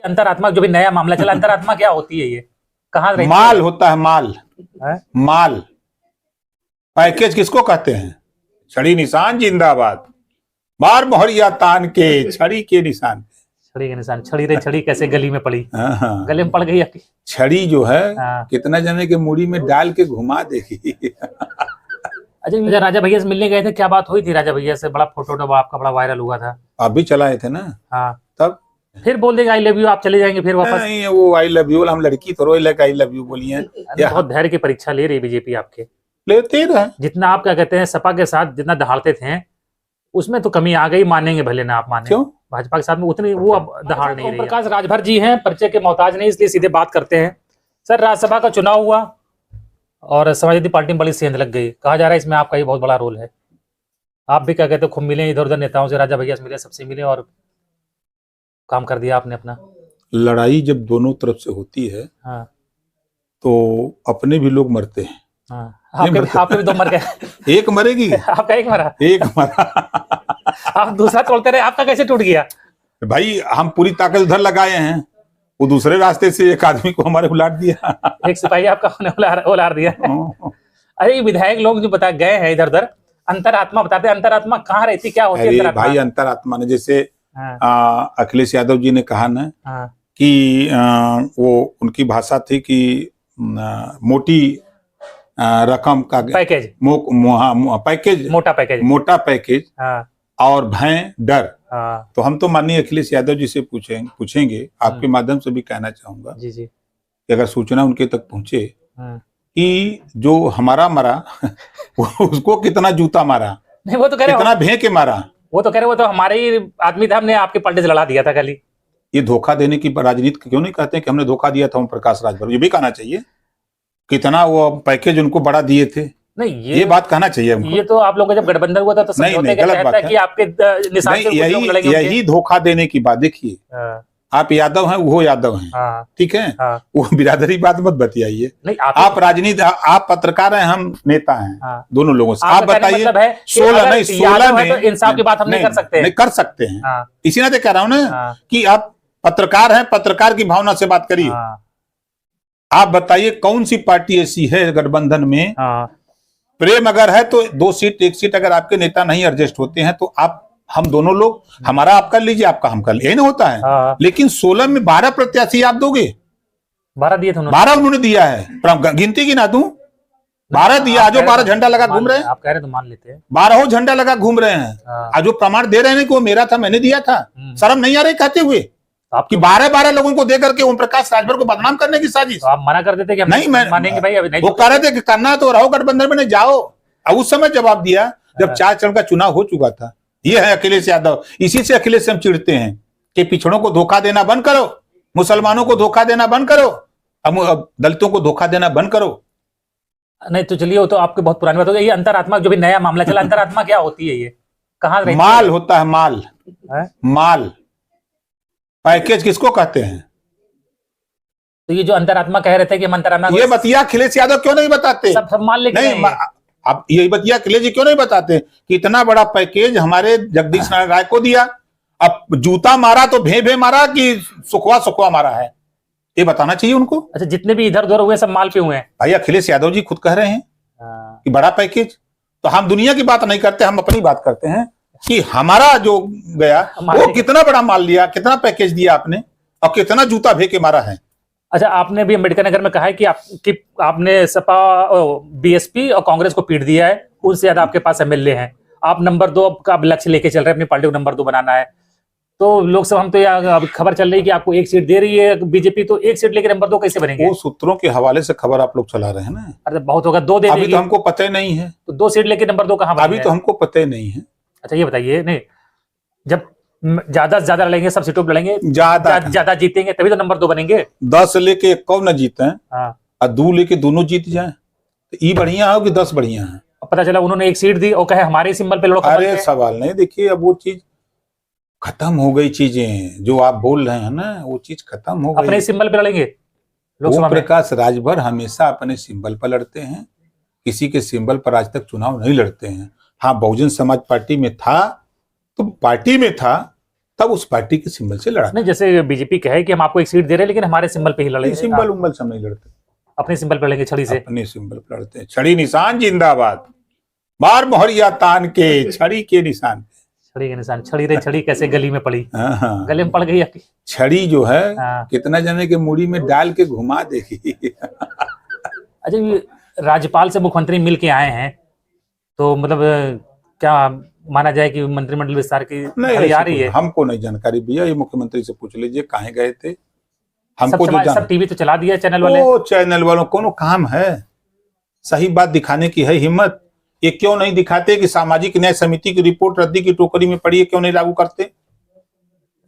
अंतरात्मा जो भी नया मामला चला, अंतरात्मा क्या होती है, ये कहाँ रहती माल है? होता है, माल है? माल पैकेज किसको कहते हैं? छड़ी निशान जिंदाबाद, बार मोहरिया तान के छड़ी के निशान। छड़ी के निशान, छड़ी रे छड़ी कैसे गली में पड़ी, हाँ, गले में पड़ गई आपकी छड़ी जो है हाँ। कितना जने के मुड़ी में डाल के घुमा देगी। अच्छा, राजा भैया से मिलने गए थे, क्या बात हुई थी राजा भैया से? बड़ा फोटो आपका बड़ा वायरल हुआ था। आप भी चलाए थे ना? हाँ, तब फिर बोल देंगे आई लव यू, आप चले जाएंगे फिर वापस। नहीं, वो आई लव यू, हम लड़की तो रोई लग आई लव यू बोलिए। बहुत धैर्य की परीक्षा ले रही बीजेपी आपके, लेते रहे। जितना आप क्या कहते हैं सपा के साथ जितना दहाड़ते थे उसमें तो कमी आ गई, मानेंगे भले ना आप माने। क्यों? भाजपा के साथ में उतनी वो अब दहाड़ नहीं रही। प्रकाश राजभर जी हैं, परिचय के मोहताज नहीं, इसलिए सीधे बात करते हैं। सर, राज्यसभा का चुनाव हुआ और समाजवादी पार्टी में बड़ी सेंध लग गई, कहा जा रहा है इसमें आपका ही बहुत बड़ा रोल है। आप भी क्या कहते हो, खूब मिले इधर उधर नेताओं से, राजा भैया से मिले, सबसे मिले और काम कर दिया आपने अपना। लड़ाई जब दोनों तरफ से होती है हाँ, तो अपने भी लोग मरते हैं। हाँ, आपके भी दो मर गए। एक मरेगी, आपका एक मरा, एक मरा। आप दूसरा तोड़ते रहे, आपका कैसे टूट गया? भाई हम पूरी ताकत उधर लगाए हैं, वो दूसरे रास्ते से एक आदमी को हमारे उलाट दिया। एक सिपाही आपका उलार दिया। अरे ये विधायक लोग जो बता गए हैं इधर उधर, अंतरात्मा बताते हैं, अंतरात्मा कहाँ रहती, क्या होती है अंतरात्मा? भाई अंतरात्मा ने जैसे हाँ। अखिलेश यादव जी ने कहा ना कि वो उनकी भाषा थी कि मोटी रकम का पैकेज, पैकेज, मोटा पैकेज हाँ। और भय डर। हाँ। तो हम तो माननीय अखिलेश यादव जी से पूछेंगे, आपके माध्यम से भी कहना चाहूंगा जी जी, कि अगर सूचना उनके तक पहुंचे कि जो हमारा मरा उसको कितना जूता मारा, नहीं वो तो कह रहे कितना भे के मारा, वो तो कह रहे वो तो हमारे ही आदमी था, हमने आपके पलटे से लड़ा दिया था कल ही। ये धोखा देने की राजनीति क्यों नहीं कहते कि हमने धोखा दिया था ओम प्रकाश राजभर? ये भी कहना चाहिए, कितना वो पैकेज उनको बड़ा दिए थे। नहीं, ये बात कहना चाहिए हमको। ये तो आप लोगों का जब गठबंधन हुआ था तो नहीं, गलत बात है कि आपके निशान से यही धोखा देने की बात। देखिए, आप यादव हैं, वो यादव हैं, ठीक है, वो बिरादरी बात मत बतियाइए। आप राजनीति, आप पत्रकार हैं, हम नेता हैं, दोनों लोगों से। आप बताइए, 16 में इंसाफ की बात हम नहीं कर सकते? नहीं कर सकते हैं, इसी नाते कह रहा हूं ना कि आप पत्रकार हैं, पत्रकार की भावना से बात करिए। आप बताइए कौन सी पार्टी ऐसी है गठबंधन में, प्रेम अगर है तो 2 सीट 1 सीट अगर आपके नेता नहीं एडजस्ट होते हैं तो आप हम दोनों लोग, हमारा आप कर लीजिए, आपका हम कर लीजिए, नहीं होता है। लेकिन 16 में 12 प्रत्याशी आप दोगे? 12 दिए थे, 12 उन्होंने दिया है, गिनती की ना दूं, 12 दिया। आज 12 झंडा लगा घूम रहे हैं, आप कह रहे तो मान लेते हैं, 12 झंडा लगा घूम रहे हैं। आज जो प्रमाण दे रहे हैं कि वो मेरा था, मैंने दिया था, शर्म नहीं आ रही कहते हुए कि 12 लोगों को देकर के ओम प्रकाश राजभर को बदनाम करने की साजिश। आप मना कर देते कि हम नहीं मानेंगे भाई, अभी नहीं। वो कह रहे थे कि करना तो रहो गठबंधन में, नहीं जाओ। अब उस समय जवाब दिया जब 4 चरण का चुनाव हो चुका था। ये है अखिलेश यादव, इसी से अखिलेश से हम चिढ़ते हैं कि पिछड़ों को धोखा देना बंद करो, मुसलमानों को धोखा देना बंद करो, अब दलितों को धोखा देना बंद करो। नहीं तो चलिए, वो तो आपके बहुत पुरानी बात हो गई। ये अंतरात्मा जो भी नया मामला चला, अंतरात्मा क्या होती है, ये कहाँ रहती है? माल होता है, माल माल पैकेज किसको कहते हैं? तो ये जो अंतरात्मा कह रहे थे कि हम अंतरात्मा, ये बतिया अखिलेश यादव क्यों नहीं बताते? सब मान लेते नहीं, अब ये बतिया अखिलेश जी क्यों नहीं बताते कि इतना बड़ा पैकेज हमारे जगदीश नारायण राय को दिया? अब जूता मारा तो भे मारा कि सुखवा मारा है, ये बताना चाहिए उनको। अच्छा, जितने भी इधर उधर हुए सब माल पे हुए हैं। भाई अखिलेश यादव जी खुद कह रहे हैं कि बड़ा पैकेज, तो हम दुनिया की बात नहीं करते, हम अपनी बात करते हैं कि हमारा जो गया वो कितना बड़ा माल लिया, कितना पैकेज दिया आपने, और कितना जूता भे के मारा है। अच्छा, आपने भी अम्बेडकर नगर में कहा है कि आपने सपा, बीएसपी और कांग्रेस को पीट दिया है, उससे ज्यादा आपके पास एमएलए हैं, आप नंबर 2 का लक्ष्य लेके चल रहे हैं, अपनी पार्टी को नंबर 2 बनाना है। तो लोकसभा हम तो यहाँ खबर चल रही है कि आपको 1 सीट दे रही है बीजेपी, तो 1 सीट लेकर नंबर 2 कैसे बनेंगे? वो सूत्रों के हवाले से खबर आप लोग चला रहे हैं ना। अरे बहुत होगा, 2 दे देगी। अभी तो हमको पता ही नहीं है, तो 2 सीट लेके नंबर 2 कहाँ? अभी तो हमको पता ही नहीं है। अच्छा ये बताइए, नहीं जब ज्यादा से ज्यादा लड़ेंगे, सब सीटों पर लड़ेंगे, ज्यादा जीतेंगे तभी तो नंबर 2 बनेंगे। 10 लेके कौन न जीते हैं, और 2 लेके दोनों जीत जाए, तो ये बढ़िया हो कि 10 बढ़िया है? पता चला उन्होंने 1 सीट दी और कहे हमारे सिंबल पे लड़ो। अरे सवाल नहीं, देखिए अब वो चीज खत्म हो गई, चीजें जो आप बोल रहे हैं ना वो चीज खत्म हो गई। अपने सिंबल पे लड़ेंगे। ओम प्रकाश राजभर हमेशा अपने सिंबल पर लड़ते हैं, किसी के सिंबल पर आज तक चुनाव नहीं लड़ते हैं। हाँ, बहुजन समाज पार्टी में था तो पार्टी में था, तब उस पार्टी के सिंबल से लड़ा। नहीं, जैसे बीजेपी कहे कि हम आपको एक सीट दे रहे हैं लेकिन हमारे सिंबल पे ही लड़ेंगे। सिंबल उंबल से हम नहीं लड़ते, अपने सिंबल पे लड़ेंगे, छड़ी से। अपने सिंबल पे लड़ते हैं। छड़ी निशान जिंदाबाद, बार मोहरिया तान के छड़ी के निशान। छड़ी के निशान, छड़ी रे छड़ी कैसे गली में पड़ी। हाँ, गले में पड़ गई आपकी छड़ी जो है। हाँ। कितना जने के मुड़ी में डाल के घुमा देगी। अच्छा, ये राज्यपाल से मुख्यमंत्री मिल के आए हैं तो मतलब क्या माना जाए कि मंत्रिमंडल विस्तार की नहीं आ रही है? हमको नहीं जानकारी भैया, ये मुख्यमंत्री से पूछ लीजिए कहाँ गए थे। हमको सब टीवी तो चला दिया चैनल वाले। वो चैनल वालों को काम है सही बात दिखाने की, है हिम्मत। ये क्यों नहीं दिखाते कि सामाजिक न्याय समिति की रिपोर्ट रद्दी की टोकरी में पड़ी है, क्यों नहीं लागू करते?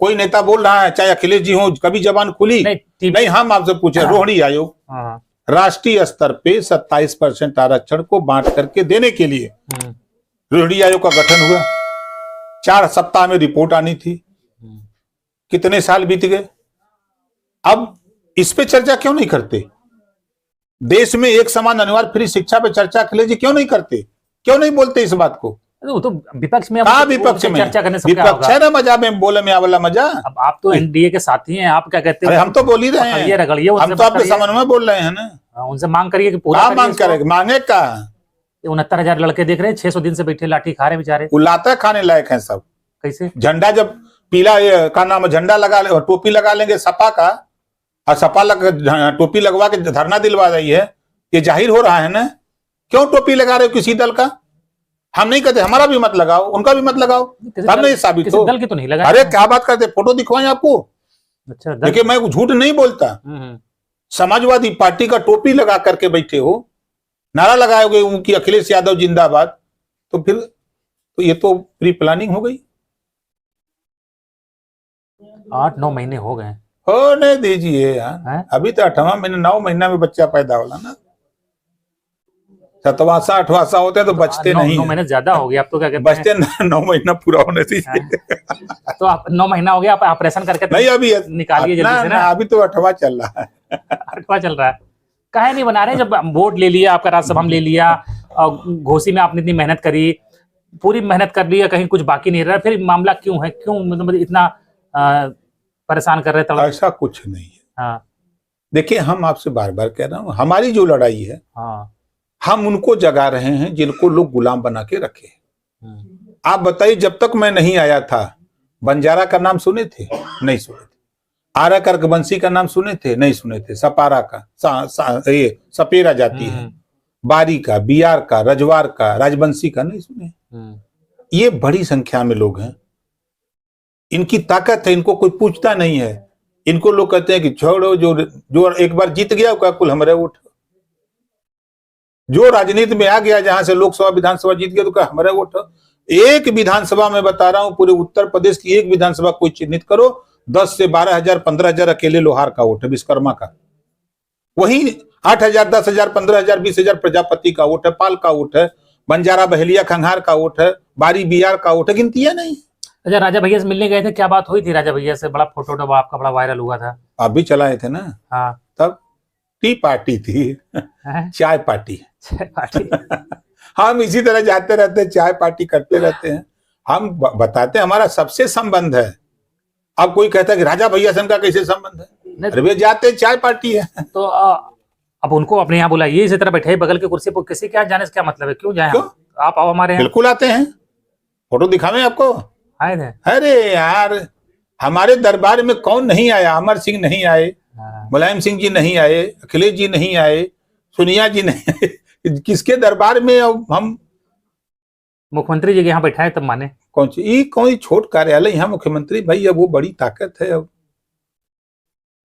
कोई नेता बोल रहा है, चाहे अखिलेश जी हो, कभी जबान खुली नहीं। हम आपसे पूछे, रोहिणी आयोग राष्ट्रीय स्तर पे 27% आरक्षण को बांट करके देने के लिए रोहिणी आयोग का गठन हुआ। 4 सप्ताह में रिपोर्ट आनी थी, कितने साल बीत गए। अब इस पे चर्चा क्यों नहीं करते? देश में एक समान अनिवार्य फ्री शिक्षा पे चर्चा अखिलेश जी क्यों नहीं करते, क्यों नहीं बोलते इस बात को? तो विपक्ष में विपक्ष में चर्चा करने से विपक्ष है ना, मजा में बोले में वाला मजा। अब आप तो एनडीए के साथी हैं, आप क्या कहते हैं? हम तो बोल ही रहे हैं, हम तो आपके समन्वय में बोल रहे हैं ना। उनसे मांग करिए कि पूरा मांग करेंगे, मांगे का 69,000 लड़के देख रहे हैं 600 दिन से बैठे लाठी खा रहे बेचारे। लाता खाने लायक है सब। कैसे? झंडा जब पीला का नाम झंडा लगा ले, टोपी लगा लेंगे सपा का, और सपा टोपी लगवा के धरना दिलवा रही है, ये जाहिर हो रहा है ना। क्यों टोपी लगा रहे हो किसी दल का? हम नहीं कहते हमारा भी मत लगाओ, उनका भी मत लगाओ, तब नहीं साबित हो। दल की तो नहीं लगा। अरे क्या बात करते, फोटो दिखवाएं आपको। अच्छा, देखिए मैं झूठ नहीं बोलता। समाजवादी पार्टी का टोपी लगा करके बैठे हो, नारा लगाओगे उनकी अखिलेश यादव जिंदाबाद, तो फिर तो ये तो प्री प्लानिंग हो गई। 8-9 महीने हो गए। होने दीजिए यार, अभी तो 8वां महीना, 9 महीना में बच्चा पैदा होला ना। 7वां 8वां होते तो बचते नहीं। 9 महीने ज्यादा हो गया, आप तो क्या कहते हैं? बचते 9 महीना पूरा होने दीजिए। तो आप 9 महीना हो गया, आप ऑपरेशन करके नहीं अभी निकालिए जल्दी से ना। अभी तो 8वां चल रहा है। 8वां चल रहा है, काहे नहीं बना रहे? जब वोट ले लिया आपका, राज्यसभा में ले लिया, घोसी में आपने इतनी मेहनत करी, पूरी मेहनत कर लिया, कहीं कुछ बाकी नहीं रहा, फिर मामला क्यों है? क्यों मतलब इतना परेशान कर रहे थे? ऐसा कुछ नहीं है। हाँ। देखिए हम आपसे बार बार कह रहा हूँ, हमारी जो लड़ाई है, हाँ, हम उनको जगा रहे हैं जिनको लोग गुलाम बना के रखे। आप बताइए, जब तक मैं नहीं आया था, बंजारा का नाम सुने थे? नहीं सुने थे। आरा कर्कवंशी का नाम सुने थे? नहीं सुने थे। सपारा का ये सपेरा जाति है, बारी का, बियार का, रजवार का, राजवंशी का नहीं सुने। ये बड़ी संख्या में लोग हैं, इनकी ताकत है, इनको कोई पूछता नहीं है। इनको लोग कहते हैं कि छोड़ो, जो एक बार जीत गया उसका कुल हमारे वोट। जो राजनीति में आ गया, जहां से लोकसभा विधानसभा जीत गया तो क्या हमारा वोट? एक विधानसभा में बता रहा हूं, पूरे उत्तर प्रदेश की एक विधानसभा कोई चिन्हित करो, 10 से 12,000 15,000 अकेले लोहार का वोट है, विश्वकर्मा का। वही 8,000 10,000 15,000 20,000 प्रजापति का वोट है, पाल का वोट है, बंजारा बहेलिया खंघार का वोट है, बारी बिहार का वोट है, गिनती है नहीं। अच्छा, राजा भैया से मिलने गए थे, क्या बात हुई थी राजा भैया से? बड़ा फोटो आपका बड़ा वायरल हुआ था। आप भी चलाए थे ना? हाँ। तब टी पार्टी थी, चाय पार्टी। हम इसी तरह जाते रहते, चाय पार्टी करते रहते हैं। हम बताते हैं हमारा सबसे संबंध है। अब कोई कहता है कि राजा भैया से उनका कैसे संबंध है? अरे वे जाते चाय पार्टी है। तो अब उनको अपने यहाँ बुलाइए, इसी तरह बैठे बगल के कुर्सी पर, किसी क्या जाने से क्या मतलब है? क्यों जाए? आप आओ हमारे यहाँ। बिल्कुल आते हैं, फोटो दिखावे आपको। आए थे? अरे यार, हमारे दरबार में कौन नहीं आया? अमर सिंह नहीं आए, मुलायम सिंह जी नहीं आए, अखिलेश जी नहीं आए, सोनिया जी नहीं आए। किसके दरबार में हम? मुख्यमंत्री जी के यहाँ बैठा है तब माने। कौन छोट कार्यालय, यहाँ मुख्यमंत्री भाई अब वो बड़ी ताकत है। अब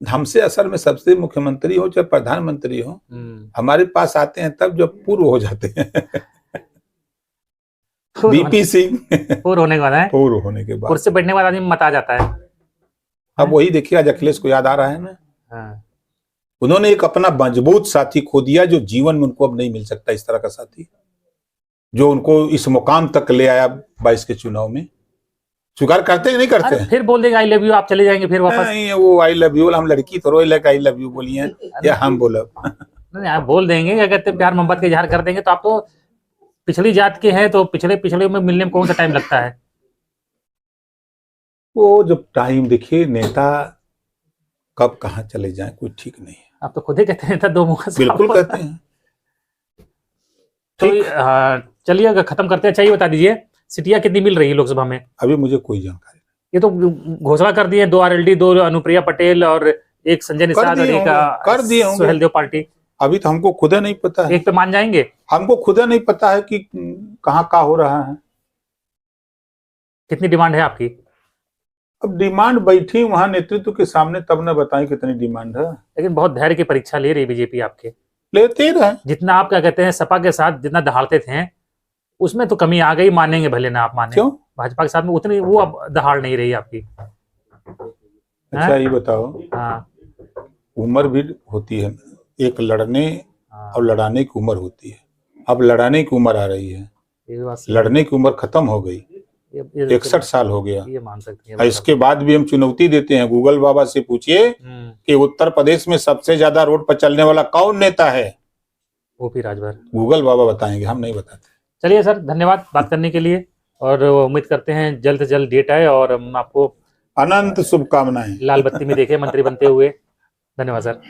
हमसे असल में सबसे मुख्यमंत्री हो चाहे प्रधानमंत्री हो, हमारे पास आते हैं तब जब पूर्व हो जाते हैं। बीपी सिंह पूर्व होने के बाद है, पूर्व होने के बाद कुर्सी बैठने के बाद आदमी मत आ जाता है। अब वही देखिए, आज अखिलेश को याद आ रहा है ना। हाँ। उन्होंने एक अपना मजबूत साथी खो दिया, जो जीवन में उनको अब नहीं मिल सकता। इस तरह का साथी जो उनको इस मुकाम तक ले आया 22 के चुनाव में। स्वीकार करते हैं नहीं करते हैं? फिर बोल देगा आई लव यू, आप चले जाएंगे फिर वापस। नहीं, वो आई लव यू, हम लड़की थोड़ा लगे आई लव यू बोलिए या हम बोलो। नहीं, आप बोल देंगे, क्या कहते हैं, प्यार मोहब्बत के इजहार कर देंगे। तो आप तो पिछड़ी जात के हैं, तो पिछड़े में मिलने में कौन सा टाइम लगता है? वो जब टाइम देखिए, नेता कब कहाँ चले जाए कोई ठीक नहीं है। आप तो खुद ही कहते हैं, दो मुंह का सांप। बिल्कुल कहते हैं। तो चलिए अगर खत्म करते हैं, चाहिए बता दीजिए सीटियां कितनी मिल रही है लोकसभा में? अभी मुझे कोई जानकारी ये तो घोषणा कर दिए, 2 RLD, 2 अनुप्रिया पटेल और 1 संजय निषाद और 1 कर दिए होंगे। सुहेलदेव पार्टी। अभी तो हमको खुद नहीं पता है। एक पे मान जाएंगे? हमको खुद नहीं पता है कि कहाँ का हो रहा है। कितनी डिमांड है आपकी? अब डिमांड बैठी वहां नेतृत्व के सामने, तब न बताएं कितनी डिमांड है। लेकिन बहुत धैर्य की परीक्षा ले रही बीजेपी आपके। लेते रहे। जितना आप क्या कहते हैं सपा के साथ जितना दहाड़ते थे, उसमें तो कमी आ गई, मानेंगे भले ना आप माने। क्यों? भाजपा के साथ में उतनी वो अब दहाड़ नहीं रही आपकी। अच्छा ये बताओ, उम्र भी होती है, एक लड़ने और लड़ाने की उम्र होती है। अब लड़ाने की उम्र आ रही है, लड़ने की उम्र खत्म हो गई। 61 साल हो गया। ये मान सकते हैं। इसके बाद भी हम चुनौती देते हैं, गूगल बाबा से पूछिए कि उत्तर प्रदेश में सबसे ज्यादा रोड पर चलने वाला कौन नेता है। ओपी राजभर। गूगल बाबा बताएंगे, हम नहीं बताते। चलिए सर, धन्यवाद बात करने के लिए, और उम्मीद करते हैं जल्द से जल्द डेट आए और हम आपको अनंत शुभकामनाएं लाल बत्ती में देखें मंत्री बनते हुए। धन्यवाद सर।